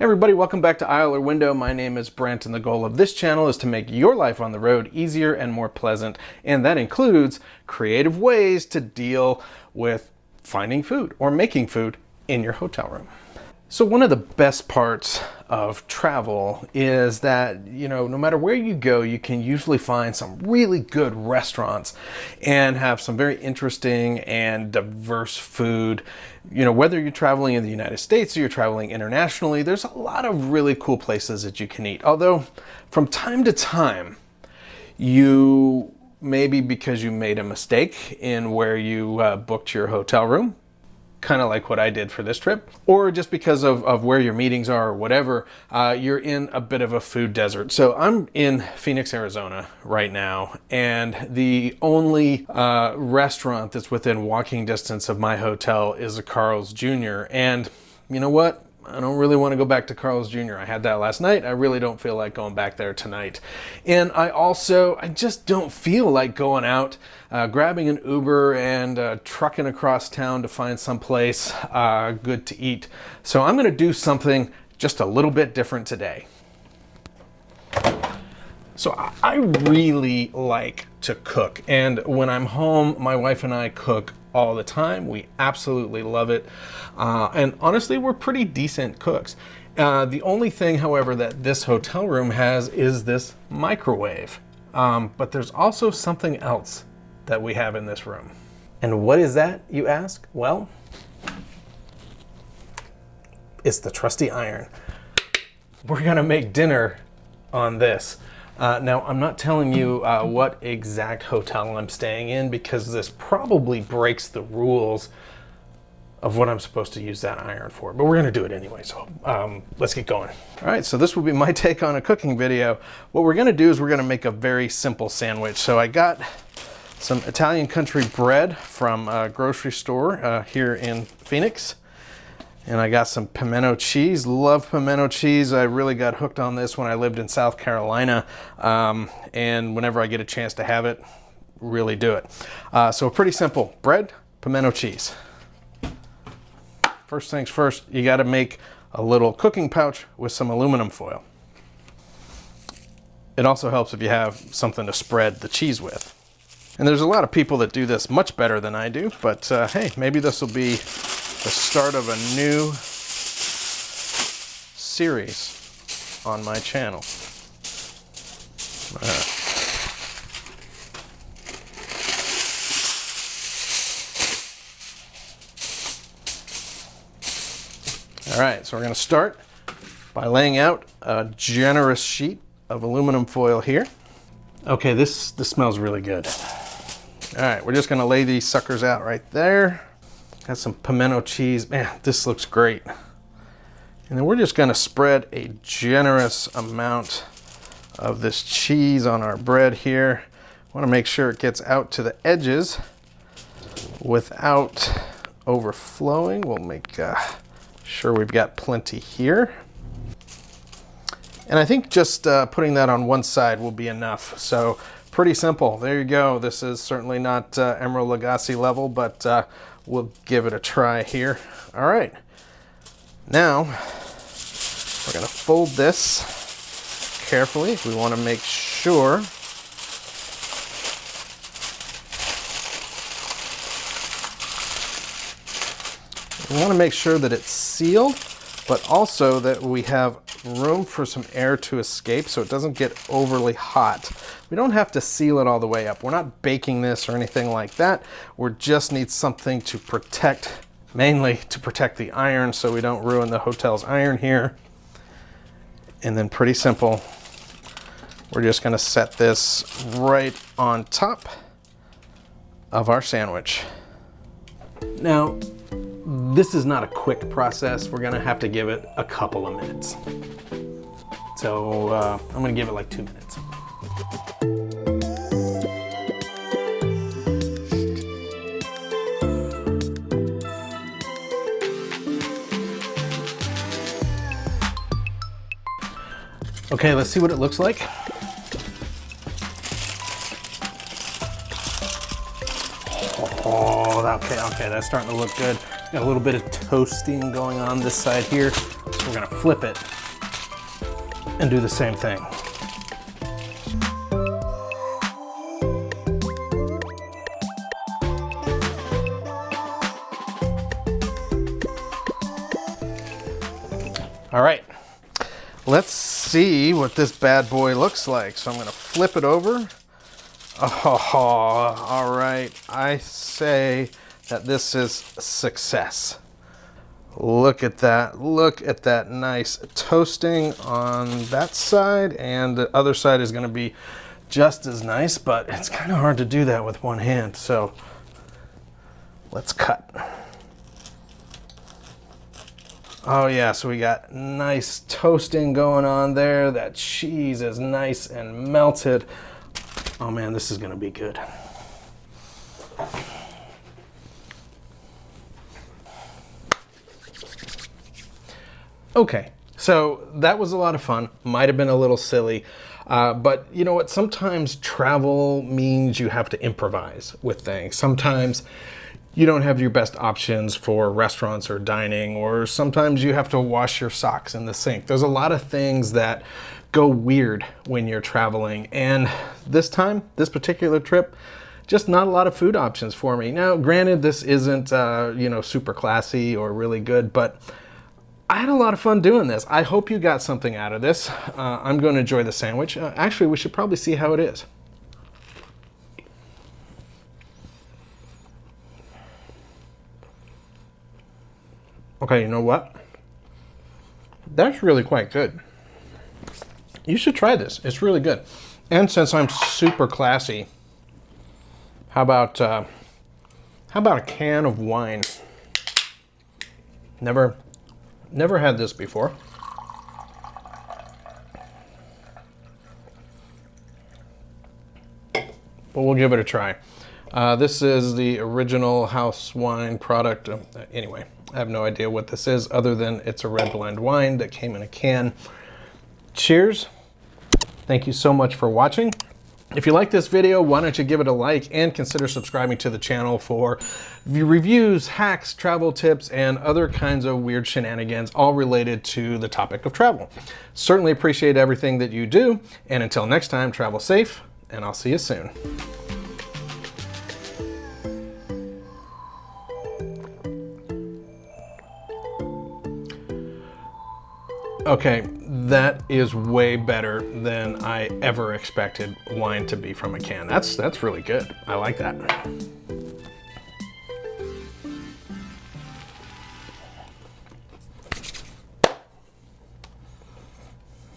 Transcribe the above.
Hey everybody, welcome back to Aisle or Window. My name is Brent and the goal of this channel is to make your life on the road easier and more pleasant. And that includes creative ways to deal with finding food or making food in your hotel room. So one of the best parts of travel is that, no matter where you go, you can usually find some really good restaurants and have some very interesting and diverse food. Whether you're traveling in the United States or you're traveling internationally, there's a lot of really cool places that you can eat. Although from time to time, you maybe because you made a mistake in where you booked your hotel room, kind of like what I did for this trip, or just because of where your meetings are or whatever, you're in a bit of a food desert. So I'm in Phoenix, Arizona right now, and the only restaurant that's within walking distance of my hotel is a Carl's Jr. And you know what? I don't really want to go back to Carl's Jr. I had that last night. I really don't feel like going back there tonight. And I just don't feel like going out, grabbing an Uber and trucking across town to find someplace good to eat. So I'm going to do something just a little bit different today. So I really like to cook. And when I'm home, my wife and I cook all the time. We absolutely love it. And honestly, we're pretty decent cooks. The only thing, however, that this hotel room has is this microwave. But there's also something else that we have in this room. And what is that, you ask? Well, it's the trusty iron. We're gonna make dinner on this. Now, I'm not telling you what exact hotel I'm staying in because this probably breaks the rules of what I'm supposed to use that iron for, but we're gonna do it anyway, so let's get going. All right, so this will be my take on a cooking video. What we're gonna do is we're gonna make a very simple sandwich. So I got some Italian country bread from a grocery store here in Phoenix. And I got some pimento cheese. Love pimento cheese. I really got hooked on this when I lived in South Carolina. And whenever I get a chance to have it, really do it. So pretty simple. Bread, pimento cheese. First things first, you got to make a little cooking pouch with some aluminum foil. It also helps if you have something to spread the cheese with. And there's a lot of people that do this much better than I do, but hey, maybe this will be the start of a new series on my channel. All right, so we're going to start by laying out a generous sheet of aluminum foil here. Okay, this smells really good. All right, we're just going to lay these suckers out right there. Got some pimento cheese. Man, this looks great. And then we're just going to spread a generous amount of this cheese on our bread here. Want to make sure it gets out to the edges without overflowing. We'll make sure we've got plenty here. And I think just putting that on one side will be enough. So pretty simple. There you go. This is certainly not Emeril Lagasse level, but we'll give it a try here. All right. Now, we're going to fold this carefully. We want to make sure that it's sealed, but also that we have room for some air to escape so it doesn't get overly hot. We don't have to seal it all the way up. We're not baking this or anything like that. We just need something to protect, mainly to protect the iron so we don't ruin the hotel's iron here. And then pretty simple, we're just gonna set this right on top of our sandwich. Now, this is not a quick process. We're gonna have to give it a couple of minutes. So I'm gonna give it like 2 minutes. Okay, let's see what it looks like. Oh, okay, that's starting to look good. Got a little bit of toasting going on this side here. So We're gonna flip it and do the same thing. All right, let's see what this bad boy looks like. So I'm gonna flip it over. Oh, all right. I say that this is a success. Look at that. Look at that nice toasting on that side, and the other side is gonna be just as nice, but it's kind of hard to do that with one hand. So let's cut. Oh yeah, so we got nice toasting going on there. That cheese is nice and melted. Oh man, this is gonna be good. Okay, so that was a lot of fun. Might have been a little silly, but you know what? Sometimes travel means you have to improvise with things. Sometimes you don't have your best options for restaurants or dining, or sometimes you have to wash your socks in the sink. There's a lot of things that go weird when you're traveling, and this particular trip, just not a lot of food options for me. Now, granted, this isn't you know, super classy or really good, but I had a lot of fun doing this. I hope you got something out of this. I'm going to enjoy the sandwich. Actually, we should probably see how it is. Okay, you know what? That's really quite good. You should try this. It's really good. And since I'm super classy, how about a can of wine? Never had this before. But we'll give it a try. This is the original house wine product. Anyway, I have no idea what this is other than it's a red blend wine that came in a can. Cheers. Thank you so much for watching. If you like this video, why don't you give it a like and consider subscribing to the channel for reviews, hacks, travel tips, and other kinds of weird shenanigans, all related to the topic of travel. Certainly appreciate everything that you do. And until next time, travel safe, and I'll see you soon. Okay, that is way better than I ever expected wine to be from a can. That's really good. I like that.